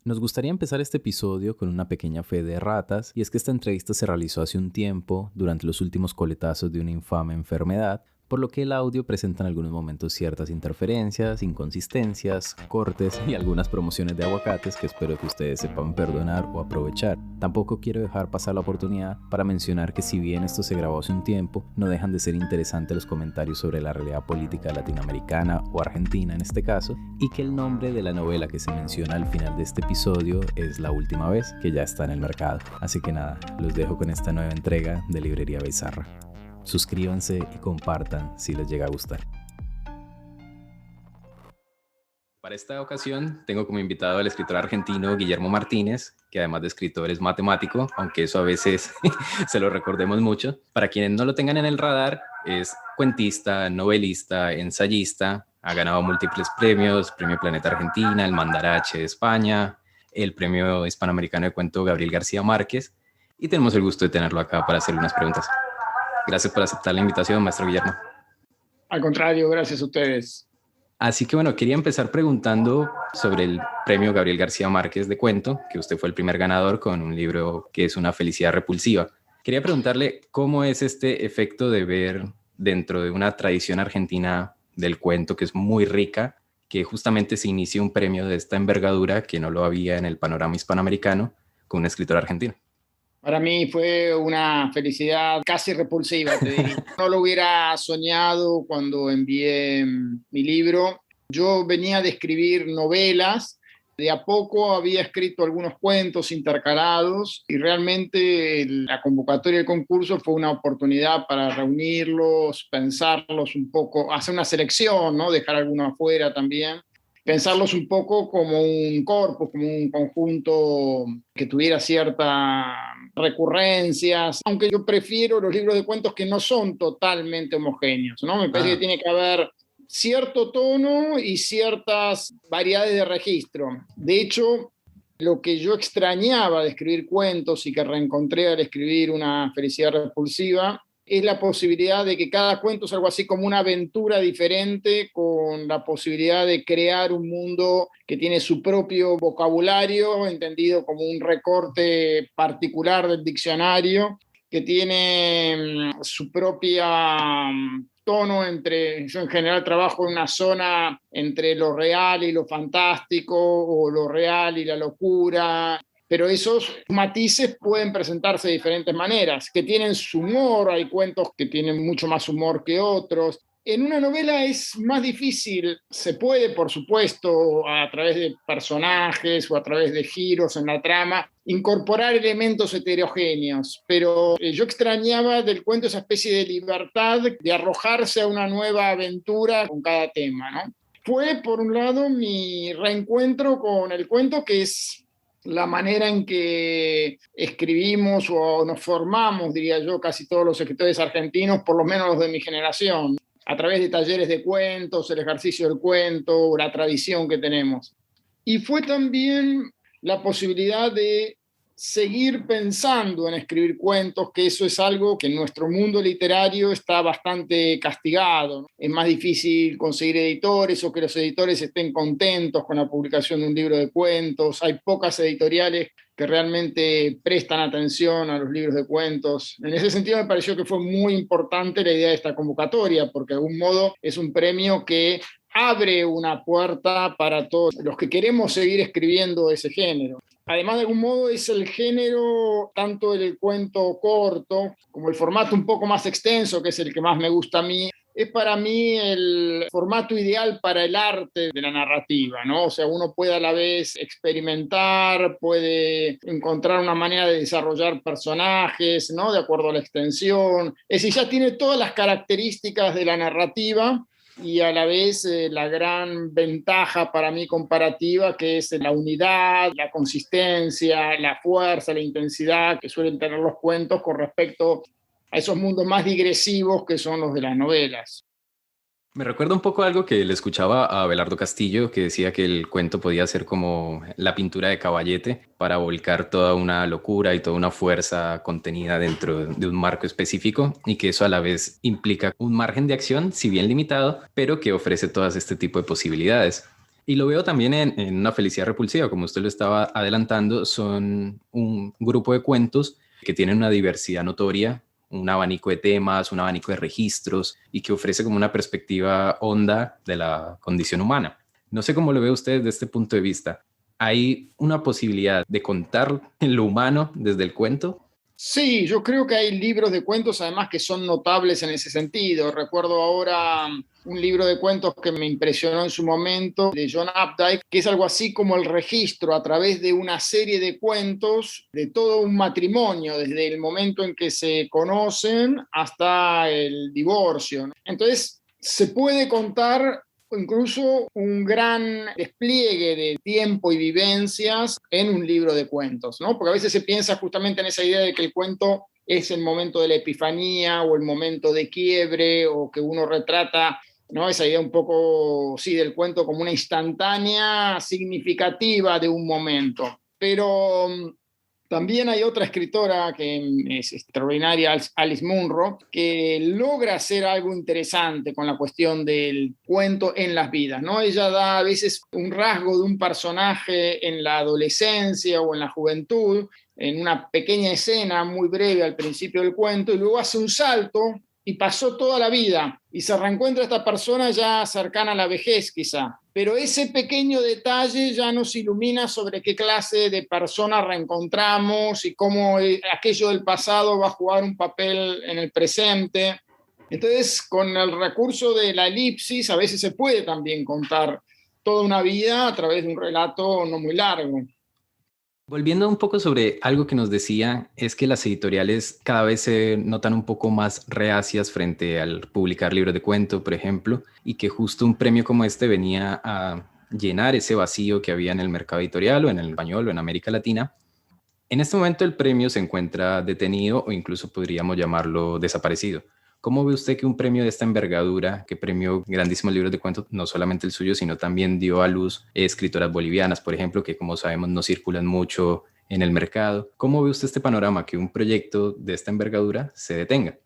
Nos gustaría empezar este episodio con una pequeña fe de ratas, y es que esta entrevista se realizó hace un tiempo, durante los últimos coletazos de una infame enfermedad, por lo que el audio presenta en algunos momentos ciertas interferencias, inconsistencias, cortes y algunas promociones de aguacates que espero que ustedes sepan perdonar o aprovechar. Tampoco quiero dejar pasar la oportunidad para mencionar que si bien esto se grabó hace un tiempo, no dejan de ser interesantes los comentarios sobre la realidad política latinoamericana o argentina en este caso, y que el nombre de la novela que se menciona al final de este episodio es La Última Vez, que ya está en el mercado. Así que nada, los dejo con esta nueva entrega de Librería Bizarra. Suscríbanse y compartan si les llega a gustar. Para esta ocasión tengo como invitado al escritor argentino Guillermo Martínez, que además de escritor es matemático, aunque eso a veces se lo recordemos mucho. Para quienes no lo tengan en el radar, es cuentista, novelista, ensayista, ha ganado múltiples premios, Premio Planeta Argentina, el Mandarache de España, el Premio Hispanoamericano de Cuento Gabriel García Márquez, y tenemos el gusto de tenerlo acá para hacerle unas preguntas. Gracias por aceptar la invitación, maestro Guillermo. Al contrario, gracias a ustedes. Así que bueno, quería empezar preguntando sobre el premio Gabriel García Márquez de cuento, que usted fue el primer ganador con un libro que es Una felicidad repulsiva. Quería preguntarle cómo es este efecto de ver dentro de una tradición argentina del cuento que es muy rica, que justamente se inicie un premio de esta envergadura que no lo había en el panorama hispanoamericano con un escritor argentino. Para mí fue una felicidad casi repulsiva, te diría. No lo hubiera soñado cuando envié mi libro. Yo venía de escribir novelas, de a poco había escrito algunos cuentos intercalados y realmente la convocatoria del concurso fue una oportunidad para reunirlos, pensarlos un poco, hacer una selección, ¿no? Dejar algunos afuera también. Pensarlos un poco como un corpus, como un conjunto que tuviera ciertas recurrencias, aunque yo prefiero los libros de cuentos que no son totalmente homogéneos, ¿no? Me parece que tiene que haber cierto tono y ciertas variedades de registro. De hecho, lo que yo extrañaba de escribir cuentos y que reencontré al escribir Una felicidad repulsiva es la posibilidad de que cada cuento es algo así como una aventura diferente, con la posibilidad de crear un mundo que tiene su propio vocabulario, entendido como un recorte particular del diccionario, que tiene su propia tono entre, yo en general trabajo en una zona entre lo real y lo fantástico, o lo real y la locura, pero esos matices pueden presentarse de diferentes maneras, que tienen su humor, hay cuentos que tienen mucho más humor que otros. En una novela es más difícil, se puede, por supuesto, a través de personajes o a través de giros en la trama, incorporar elementos heterogéneos, pero yo extrañaba del cuento esa especie de libertad de arrojarse a una nueva aventura con cada tema, ¿no? Fue, por un lado, mi reencuentro con el cuento, que es la manera en que escribimos o nos formamos, diría yo, casi todos los escritores argentinos, por lo menos los de mi generación, a través de talleres de cuentos, el ejercicio del cuento, la tradición que tenemos. Y fue también la posibilidad de seguir pensando en escribir cuentos, que eso es algo que en nuestro mundo literario está bastante castigado, ¿no? Es más difícil conseguir editores o que los editores estén contentos con la publicación de un libro de cuentos. Hay pocas editoriales que realmente prestan atención a los libros de cuentos. En ese sentido me pareció que fue muy importante la idea de esta convocatoria, porque de algún modo es un premio que abre una puerta para todos los que queremos seguir escribiendo ese género. Además, de algún modo, es el género, tanto el cuento corto como el formato un poco más extenso, que es el que más me gusta a mí, es para mí el formato ideal para el arte de la narrativa, ¿no? O sea, uno puede a la vez experimentar, puede encontrar una manera de desarrollar personajes, ¿no? De acuerdo a la extensión. Es decir, ya tiene todas las características de la narrativa, y a la vez la gran ventaja para mí comparativa, que es la unidad, la consistencia, la fuerza, la intensidad que suelen tener los cuentos con respecto a esos mundos más digresivos que son los de las novelas. Me recuerda un poco algo que le escuchaba a Abelardo Castillo, que decía que el cuento podía ser como la pintura de Caballete para volcar toda una locura y toda una fuerza contenida dentro de un marco específico, y que eso a la vez implica un margen de acción, si bien limitado, pero que ofrece todas este tipo de posibilidades. Y lo veo también en Una felicidad repulsiva, como usted lo estaba adelantando, son un grupo de cuentos que tienen una diversidad notoria, un abanico de temas, un abanico de registros y que ofrece como una perspectiva honda de la condición humana. No sé cómo lo ve usted desde este punto de vista. ¿Hay una posibilidad de contar lo humano desde el cuento? Sí, yo creo que hay libros de cuentos además que son notables en ese sentido. Recuerdo ahora un libro de cuentos que me impresionó en su momento de John Updike, que es algo así como el registro a través de una serie de cuentos de todo un matrimonio, desde el momento en que se conocen hasta el divorcio, ¿no? Entonces, se puede contar incluso un gran despliegue de tiempo y vivencias en un libro de cuentos, ¿no? Porque a veces se piensa justamente en esa idea de que el cuento es el momento de la epifanía o el momento de quiebre o que uno retrata, ¿no? Esa idea un poco, sí, del cuento como una instantánea significativa de un momento. Pero también hay otra escritora que es extraordinaria, Alice Munro, que logra hacer algo interesante con la cuestión del cuento en las vidas, ¿no? Ella da a veces un rasgo de un personaje en la adolescencia o en la juventud, en una pequeña escena muy breve al principio del cuento, y luego hace un salto y pasó toda la vida y se reencuentra esta persona ya cercana a la vejez quizá. Pero ese pequeño detalle ya nos ilumina sobre qué clase de persona reencontramos y cómo aquello del pasado va a jugar un papel en el presente. Entonces, con el recurso de la elipsis, a veces se puede también contar toda una vida a través de un relato no muy largo. Volviendo un poco sobre algo que nos decía, es que las editoriales cada vez se notan un poco más reacias frente al publicar libros de cuento, por ejemplo, y que justo un premio como este venía a llenar ese vacío que había en el mercado editorial o en el español o en América Latina. En este momento el premio se encuentra detenido o incluso podríamos llamarlo desaparecido. ¿Cómo ve usted que un premio de esta envergadura, que premió grandísimos libros de cuentos, no solamente el suyo, sino también dio a luz escritoras bolivianas, por ejemplo, que como sabemos no circulan mucho en el mercado? ¿Cómo ve usted este panorama, que un proyecto de esta envergadura se detenga?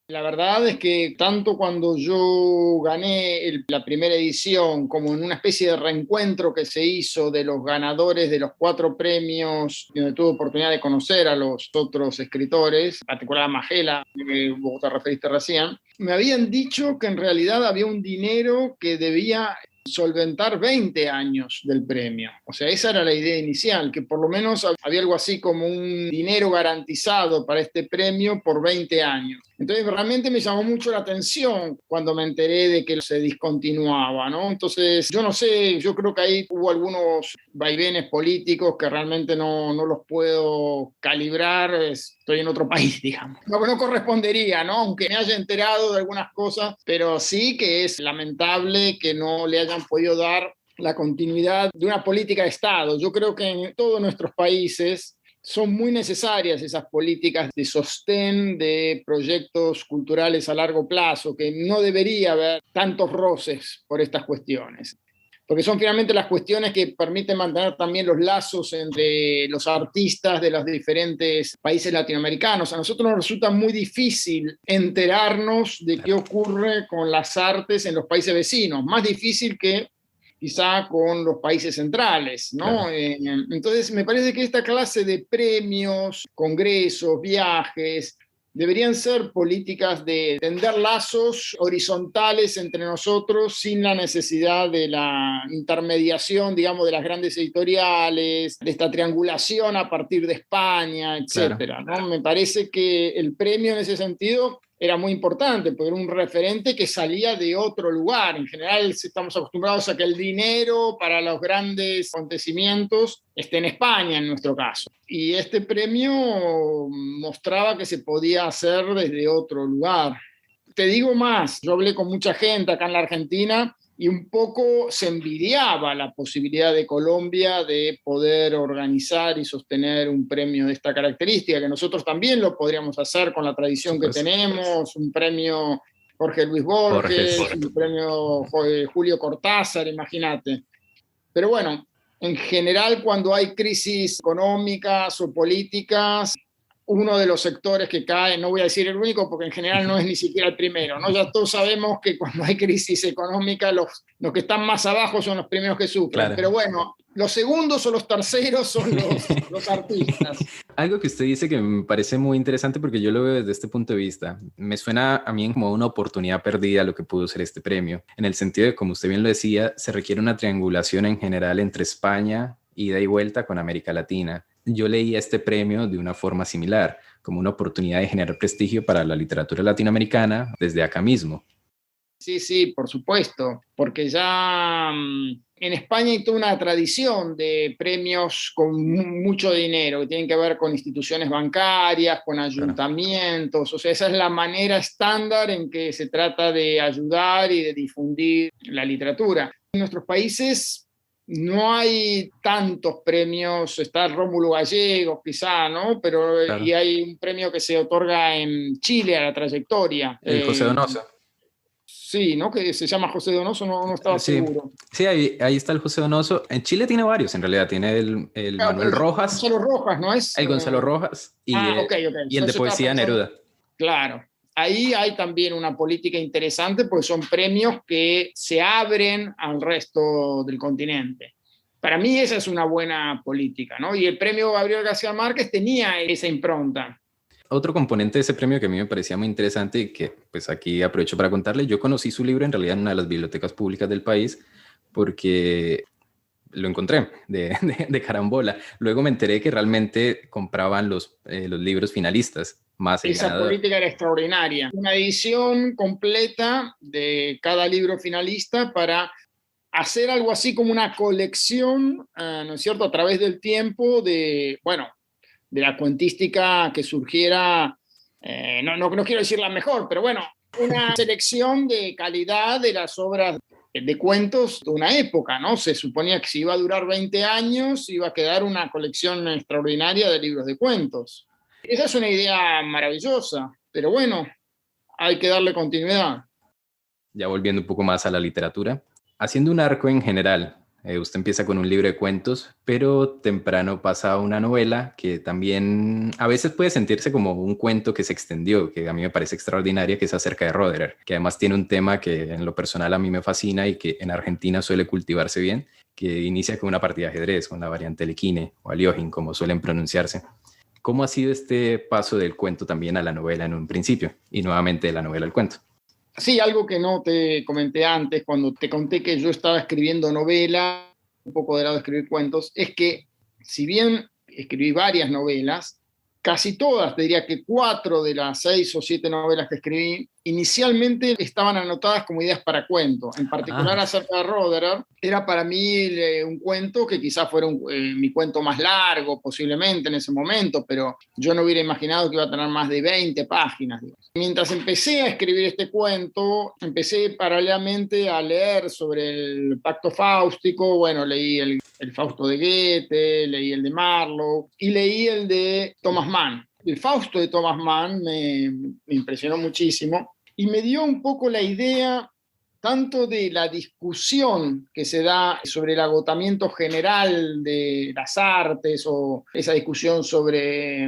La verdad es que tanto cuando yo gané la primera edición como en una especie de reencuentro que se hizo de los ganadores de los 4 premios, donde tuve oportunidad de conocer a los otros escritores, en particular a Magela, que vos te referiste recién, me habían dicho que en realidad había un dinero que debía solventar 20 años del premio. O sea, esa era la idea inicial, que por lo menos había algo así como un dinero garantizado para este premio por 20 años. Entonces realmente me llamó mucho la atención cuando me enteré de que se discontinuaba, ¿no? Entonces, yo no sé, yo creo que ahí hubo algunos vaivenes políticos que realmente no los puedo calibrar, estoy en otro país, digamos. No correspondería, ¿no? Aunque me haya enterado de algunas cosas, pero sí que es lamentable que no le hayan podido dar la continuidad de una política de Estado. Yo creo que en todos nuestros países son muy necesarias esas políticas de sostén de proyectos culturales a largo plazo, que no debería haber tantos roces por estas cuestiones, porque son finalmente las cuestiones que permiten mantener también los lazos entre los artistas de los diferentes países latinoamericanos. A nosotros nos resulta muy difícil enterarnos de qué ocurre con las artes en los países vecinos, más difícil que quizá con los países centrales, ¿no? Claro. Entonces, me parece que esta clase de premios, congresos, viajes, deberían ser políticas de tender lazos horizontales entre nosotros sin la necesidad de la intermediación, digamos, de las grandes editoriales, de esta triangulación a partir de España, Claro. etcétera, ¿no? Me parece que el premio en ese sentido era muy importante, porque era un referente que salía de otro lugar. En general estamos acostumbrados a que el dinero para los grandes acontecimientos esté en España, en nuestro caso. Y este premio mostraba que se podía hacer desde otro lugar. Te digo más, yo hablé con mucha gente acá en la Argentina y un poco se envidiaba la posibilidad de Colombia de poder organizar y sostener un premio de esta característica, que nosotros también lo podríamos hacer con la tradición que tenemos, un premio Jorge Luis Borges, Borges. un premio Julio Cortázar, imagínate. Pero bueno, en general cuando hay crisis económicas o políticas, uno de los sectores que cae, no voy a decir el único, porque en general no es ni siquiera el primero, ¿no? Ya todos sabemos que cuando hay crisis económica, los que están más abajo son los primeros que sufren. Claro. Pero bueno, los segundos o los terceros son los artistas. Algo que usted dice que me parece muy interesante porque yo lo veo desde este punto de vista. Me suena a mí como una oportunidad perdida lo que pudo ser este premio, en el sentido de, como usted bien lo decía, se requiere una triangulación en general entre España, ida y vuelta con América Latina. Yo leía este premio de una forma similar, como una oportunidad de generar prestigio para la literatura latinoamericana desde acá mismo. Sí, sí, por supuesto, porque ya en España hay toda una tradición de premios con mucho dinero, que tienen que ver con instituciones bancarias, con ayuntamientos, o sea, esa es la manera estándar en que se trata de ayudar y de difundir la literatura. En nuestros países no hay tantos premios, está Rómulo Gallegos quizá, ¿no? Pero Claro. y hay un premio que se otorga en Chile a la trayectoria. El José Donoso. Sí, ¿no? Que se llama José Donoso, no estaba Sí, seguro. sí, ahí está el José Donoso. En Chile tiene varios, en realidad. Tiene el Claro, Manuel Rojas, Gonzalo Rojas, ¿no es? el Gonzalo Rojas Ok. y el de Entonces estaba poesía pensando, Neruda. claro. Ahí hay también una política interesante porque son premios que se abren al resto del continente. Para mí esa es una buena política, ¿no? Y el premio Gabriel García Márquez tenía esa impronta. Otro componente de ese premio que a mí me parecía muy interesante y que pues aquí aprovecho para contarle, yo conocí su libro en realidad en una de las bibliotecas públicas del país porque lo encontré de carambola. Luego me enteré que realmente compraban los libros finalistas más el Esa ganador. política era extraordinaria. Una edición completa de cada libro finalista para hacer algo así como una colección, ¿no es cierto?, a través del tiempo de, bueno, de la cuentística que surgiera, no quiero decir la mejor, pero bueno, una selección de calidad de las obras de cuentos de una época, ¿no? Se suponía que si iba a durar 20 años, iba a quedar una colección extraordinaria de libros de cuentos. Esa es una idea maravillosa, pero bueno, hay que darle continuidad. Ya volviendo un poco más a la literatura, haciendo un arco en general, usted empieza con un libro de cuentos, pero temprano pasa a una novela que también a veces puede sentirse como un cuento que se extendió, que a mí me parece extraordinaria, que es acerca de Roederer, que además tiene un tema que en lo personal a mí me fascina y que en Argentina suele cultivarse bien, que inicia con una partida de ajedrez, con la variante Lequine o Aliojin, como suelen pronunciarse. ¿Cómo ha sido este paso del cuento también a la novela en un principio y nuevamente de la novela al cuento? Sí, algo que no te comenté antes, cuando te conté que yo estaba escribiendo novela, un poco de lado de escribir cuentos, es que si bien escribí varias novelas, casi todas, te diría que 4 de las 6 o 7 novelas que escribí, inicialmente estaban anotadas como ideas para cuento. En particular acerca de Roederer, era para mí un cuento que quizás fuera mi cuento más largo, posiblemente en ese momento, pero yo no hubiera imaginado que iba a tener más de 20 páginas. Digamos. Mientras empecé a escribir este cuento, empecé paralelamente a leer sobre el Pacto Fáustico, bueno, leí el Fausto de Goethe, leí el de Marlowe y leí el de Thomas Mann. El Fausto de Thomas Mann me impresionó muchísimo y me dio un poco la idea tanto de la discusión que se da sobre el agotamiento general de las artes o esa discusión sobre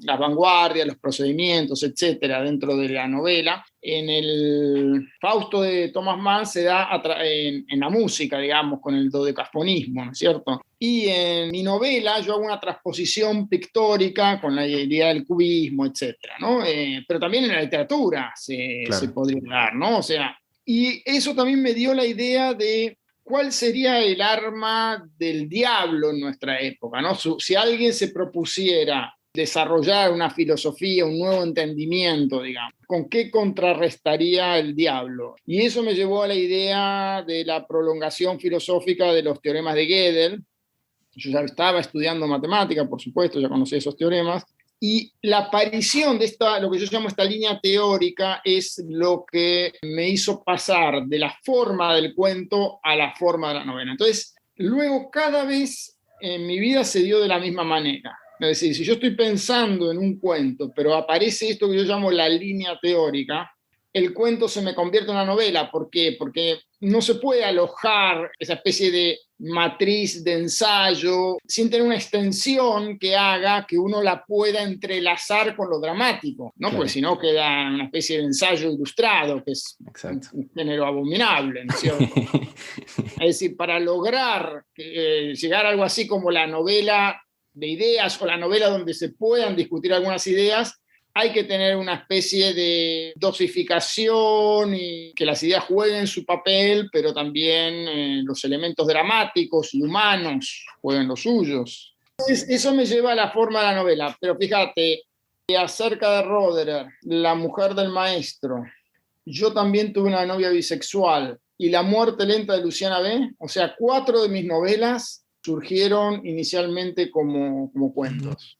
las vanguardias, los procedimientos, etcétera, dentro de la novela. En el Fausto de Thomas Mann se da en la música, digamos, con el dodecafonismo, ¿no es cierto? Y en mi novela yo hago una transposición pictórica con la idea del cubismo, etcétera, ¿no? Pero también en la literatura se podría dar, ¿no? O sea, y eso también me dio la idea de cuál sería el arma del diablo en nuestra época, ¿no? Si alguien se propusiera desarrollar una filosofía, un nuevo entendimiento, digamos, ¿con qué contrarrestaría el diablo? Y eso me llevó a la idea de la prolongación filosófica de los teoremas de Gödel. Yo ya estaba estudiando matemática, por supuesto, ya conocía esos teoremas, y la aparición de lo que yo llamo esta línea teórica es lo que me hizo pasar de la forma del cuento a la forma de la novela. Entonces, luego cada vez en mi vida se dio de la misma manera. Es decir, si yo estoy pensando en un cuento, pero aparece esto que yo llamo la línea teórica, el cuento se me convierte en una novela. ¿Por qué? Porque no se puede alojar esa especie de matriz de ensayo sin tener una extensión que haga que uno la pueda entrelazar con lo dramático, ¿no? Claro. Pues si no queda una especie de ensayo ilustrado, que es un género abominable, ¿no es cierto? Es decir, para lograr llegar a algo así como la novela de ideas o la novela donde se puedan discutir algunas ideas, hay que tener una especie de dosificación y que las ideas jueguen su papel, pero también los elementos dramáticos y humanos jueguen los suyos. Entonces, eso me lleva a la forma de la novela. Pero fíjate, acerca de Roederer, la mujer del maestro, yo también tuve una novia bisexual, y La muerte lenta de Luciana B., o sea, 4 de mis novelas surgieron inicialmente como cuentos.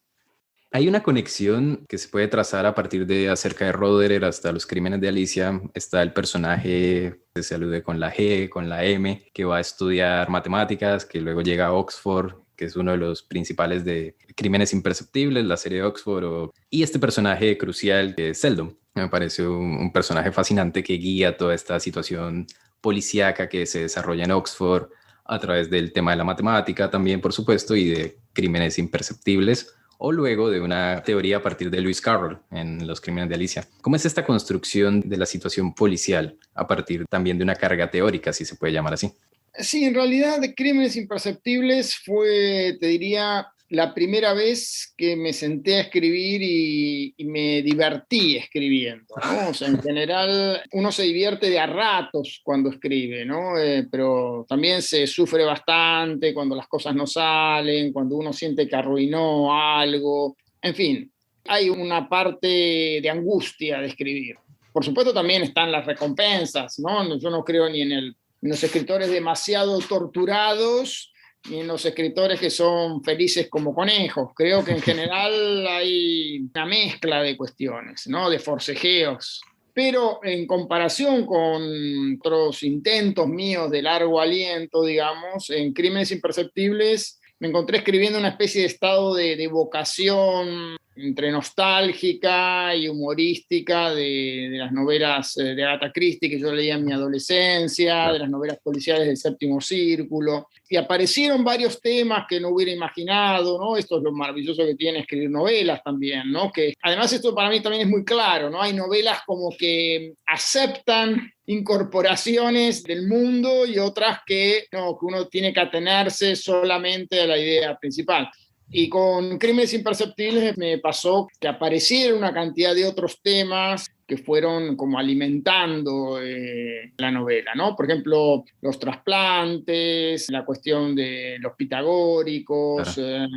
Hay una conexión que se puede trazar a partir de Acerca de Roederer hasta Los crímenes de Alicia. Está el personaje que se alude con la G, con la M, que va a estudiar matemáticas, que luego llega a Oxford, que es uno de los principales de Crímenes Imperceptibles, la serie de Oxford. Y este personaje crucial que es Seldon. Me parece un personaje fascinante que guía toda esta situación policíaca que se desarrolla en Oxford a través del tema de la matemática también, por supuesto, y de Crímenes Imperceptibles, o luego de una teoría a partir de Lewis Carroll en Los crímenes de Alicia. ¿Cómo es esta construcción de la situación policial a partir también de una carga teórica, si se puede llamar así? Sí, en realidad de Crímenes Imperceptibles fue, te diría, la primera vez que me senté a escribir y me divertí escribiendo, ¿no? O sea, en general uno se divierte de a ratos cuando escribe, ¿no? Pero también se sufre bastante cuando las cosas no salen, cuando uno siente que arruinó algo, en fin, hay una parte de angustia de escribir. Por supuesto también están las recompensas, ¿no? Yo no creo ni en los escritores demasiado torturados y en los escritores que son felices como conejos. Creo que en general hay una mezcla de cuestiones, ¿no? De forcejeos. Pero en comparación con otros intentos míos de largo aliento, digamos, en Crímenes Imperceptibles me encontré escribiendo una especie de estado de vocación entre nostálgica y humorística de las novelas de Agatha Christie que yo leía en mi adolescencia, de las novelas policiales del Séptimo Círculo. Y aparecieron varios temas que no hubiera imaginado, ¿no? Esto es lo maravilloso que tiene escribir novelas también, ¿no? Que además esto para mí también es muy claro, ¿no? Hay novelas como que aceptan incorporaciones del mundo y otras que, no, que uno tiene que atenerse solamente a la idea principal. Y con Crímenes Imperceptibles me pasó que aparecieron una cantidad de otros temas que fueron como alimentando la novela, ¿no? Por ejemplo, los trasplantes, la cuestión de los pitagóricos, claro.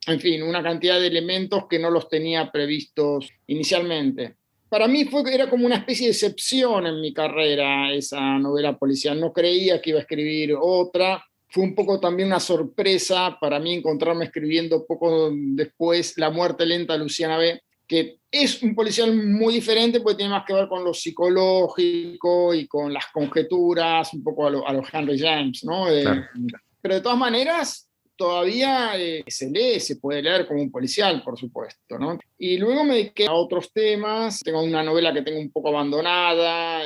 En fin, una cantidad de elementos que no los tenía previstos inicialmente. Para mí era como una especie de excepción en mi carrera esa novela policial. No creía que iba a escribir otra. Fue un poco también una sorpresa para mí encontrarme escribiendo poco después La muerte lenta de Luciana B., que es un policial muy diferente porque tiene más que ver con lo psicológico y con las conjeturas, un poco a los Henry James, ¿no? Claro. Pero de todas maneras, todavía se lee, se puede leer como un policial, por supuesto, ¿no? Y luego me dediqué a otros temas. Tengo una novela que tengo un poco abandonada,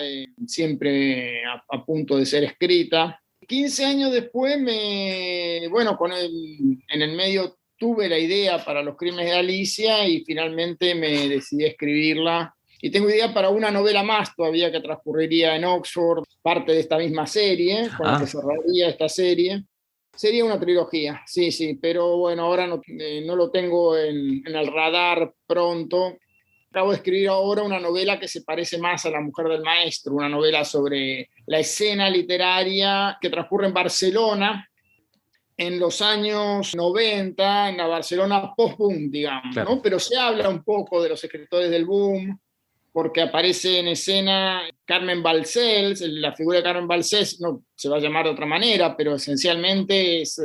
siempre a punto de ser escrita. 15 años después, en el medio tuve la idea para Los crímenes de Alicia y finalmente me decidí a escribirla. Y tengo idea para una novela más todavía que transcurriría en Oxford, parte de esta misma serie, con la que cerraría esta serie. Sería una trilogía, sí, pero bueno, ahora no lo tengo en el radar pronto. Acabo de escribir ahora una novela que se parece más a La mujer del maestro, una novela sobre la escena literaria que transcurre en Barcelona en los años 90, en la Barcelona post-boom, digamos, claro. ¿No? Pero se habla un poco de los escritores del boom, porque aparece en escena Carmen Balcells, la figura de Carmen Balcells no se va a llamar de otra manera, pero esencialmente es...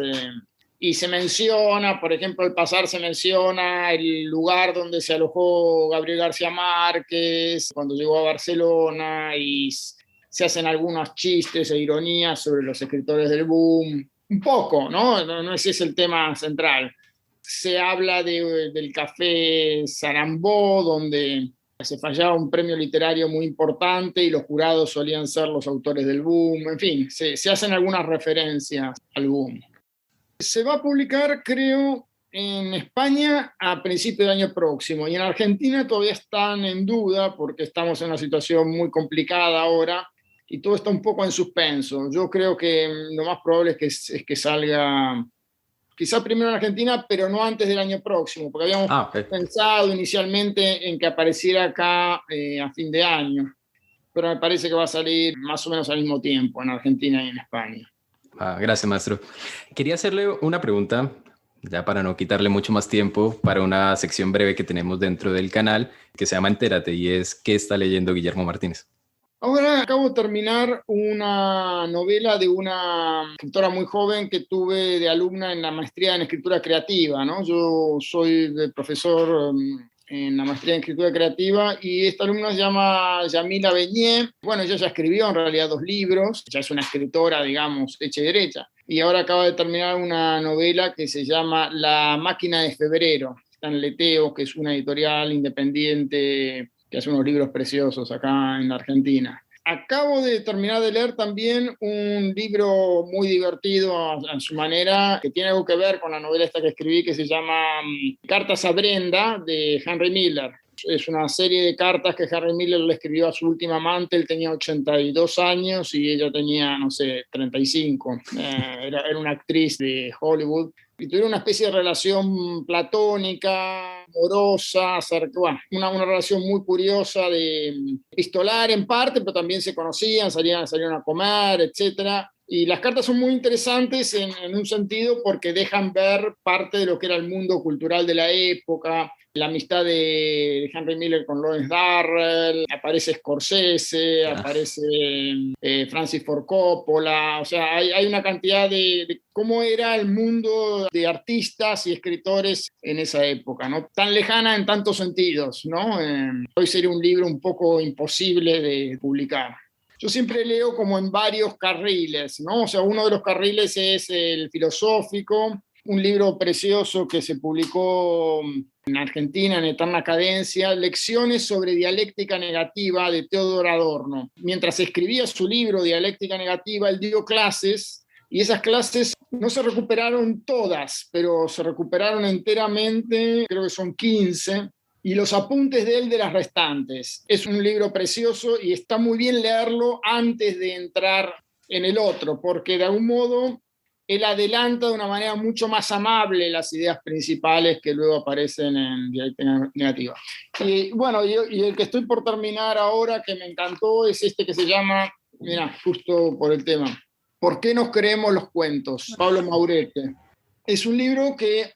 y se menciona, por ejemplo, al pasar se menciona el lugar donde se alojó Gabriel García Márquez cuando llegó a Barcelona y se hacen algunos chistes e ironías sobre los escritores del boom. Un poco, ¿no? No ese es el tema central. Se habla del café Sarambó, donde se fallaba un premio literario muy importante y los jurados solían ser los autores del boom. En fin, se hacen algunas referencias al boom. Se va a publicar, creo, en España a principios del año próximo, y en Argentina todavía están en duda porque estamos en una situación muy complicada ahora y todo está un poco en suspenso. Yo creo que lo más probable es que salga quizá primero en Argentina, pero no antes del año próximo, porque habíamos pensado inicialmente en que apareciera acá a fin de año, pero me parece que va a salir más o menos al mismo tiempo en Argentina y en España. Gracias, maestro. Quería hacerle una pregunta, ya para no quitarle mucho más tiempo, para una sección breve que tenemos dentro del canal, que se llama Entérate, y es ¿qué está leyendo Guillermo Martínez? Ahora acabo de terminar una novela de una escritora muy joven que tuve de alumna en la maestría en escritura creativa, ¿no? Yo soy profesor en la maestría en escritura creativa y esta alumna se llama Yamila Beñé. Bueno, ella ya escribió en realidad 2 libros, ya es una escritora, digamos, hecha y derecha. Y ahora acaba de terminar una novela que se llama La máquina de febrero. Está en Leteo, que es una editorial independiente que hace unos libros preciosos acá en Argentina. Acabo de terminar de leer también un libro muy divertido a su manera, que tiene algo que ver con la novela esta que escribí, que se llama Cartas a Brenda, de Henry Miller. Es una serie de cartas que Henry Miller le escribió a su última amante. Él tenía 82 años y ella tenía, no sé, 35. Era una actriz de Hollywood. Y tuvieron una especie de relación platónica, amorosa, bueno, una relación muy curiosa, de epistolar en parte, pero también se conocían, salían a comer, etc. Y las cartas son muy interesantes en un sentido porque dejan ver parte de lo que era el mundo cultural de la época, la amistad de Henry Miller con Lawrence Darrell, aparece Scorsese, aparece Francis Ford Coppola, o sea, hay una cantidad de cómo era el mundo de artistas y escritores en esa época, ¿no? Tan lejana en tantos sentidos, ¿no? Hoy sería un libro un poco imposible de publicar. Yo siempre leo como en varios carriles, ¿no? O sea, uno de los carriles es el filosófico, un libro precioso que se publicó en Argentina, en Eterna Cadencia, Lecciones sobre dialéctica negativa, de Theodor Adorno. Mientras escribía su libro Dialéctica Negativa, él dio clases, y esas clases no se recuperaron todas, pero se recuperaron enteramente, creo que son 15, y los apuntes de él de las restantes. Es un libro precioso y está muy bien leerlo antes de entrar en el otro, porque de algún modo él adelanta de una manera mucho más amable las ideas principales que luego aparecen en Dialéctica Negativa. Y bueno, y el que estoy por terminar ahora, que me encantó, es este que se llama, mira, justo por el tema, ¿Por qué nos creemos los cuentos? Pablo Maurete. Es un libro que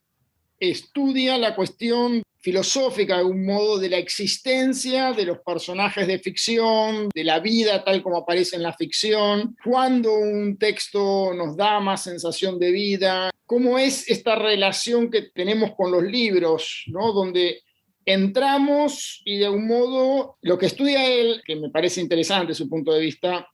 estudia la cuestión filosófica, de algún modo, de la existencia de los personajes de ficción, de la vida tal como aparece en la ficción, cuándo un texto nos da más sensación de vida, cómo es esta relación que tenemos con los libros, ¿no? Donde entramos y de algún modo lo que estudia él, que me parece interesante su punto de vista,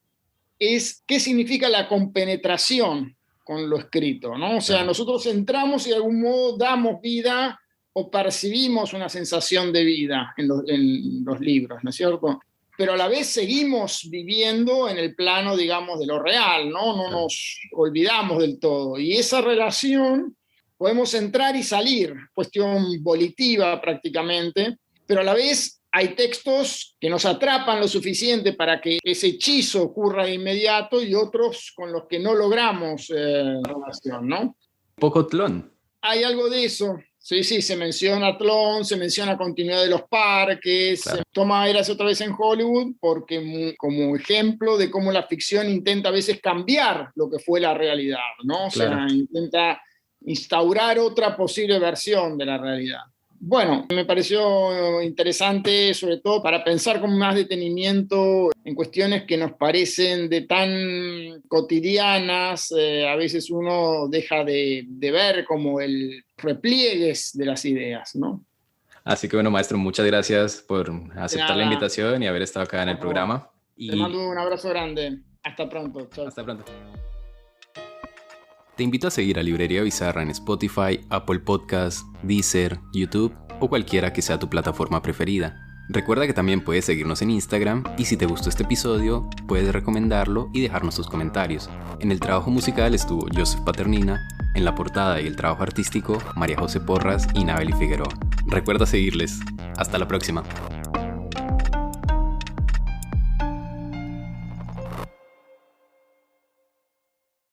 es qué significa la compenetración con lo escrito, ¿no? O sea, nosotros entramos y de algún modo damos vida o percibimos una sensación de vida en los libros, ¿no es cierto? Pero a la vez seguimos viviendo en el plano, digamos, de lo real, ¿no? No nos olvidamos del todo. Y esa relación podemos entrar y salir, cuestión volitiva prácticamente, pero a la vez hay textos que nos atrapan lo suficiente para que ese hechizo ocurra de inmediato y otros con los que no logramos relación, ¿no? Poco Tlón. Hay algo de eso. Sí, se menciona Tlón, se menciona continuidad de los parques, claro. Se toma Eras otra vez en Hollywood porque como ejemplo de cómo la ficción intenta a veces cambiar lo que fue la realidad, ¿no? O sea, intenta instaurar otra posible versión de la realidad. Bueno, me pareció interesante, sobre todo para pensar con más detenimiento en cuestiones que nos parecen de tan cotidianas. A veces uno deja de ver como el repliegues de las ideas, ¿no? Así que bueno, maestro, muchas gracias por aceptar la invitación y haber estado acá en el programa. Te mando un abrazo grande. Hasta pronto. Chao. Hasta pronto. Te invito a seguir a Librería Bizarra en Spotify, Apple Podcasts, Deezer, YouTube o cualquiera que sea tu plataforma preferida. Recuerda que también puedes seguirnos en Instagram y si te gustó este episodio, puedes recomendarlo y dejarnos tus comentarios. En el trabajo musical estuvo Joseph Paternina, en la portada y el trabajo artístico, María José Porras y Nabeli Figueroa. Recuerda seguirles. Hasta la próxima.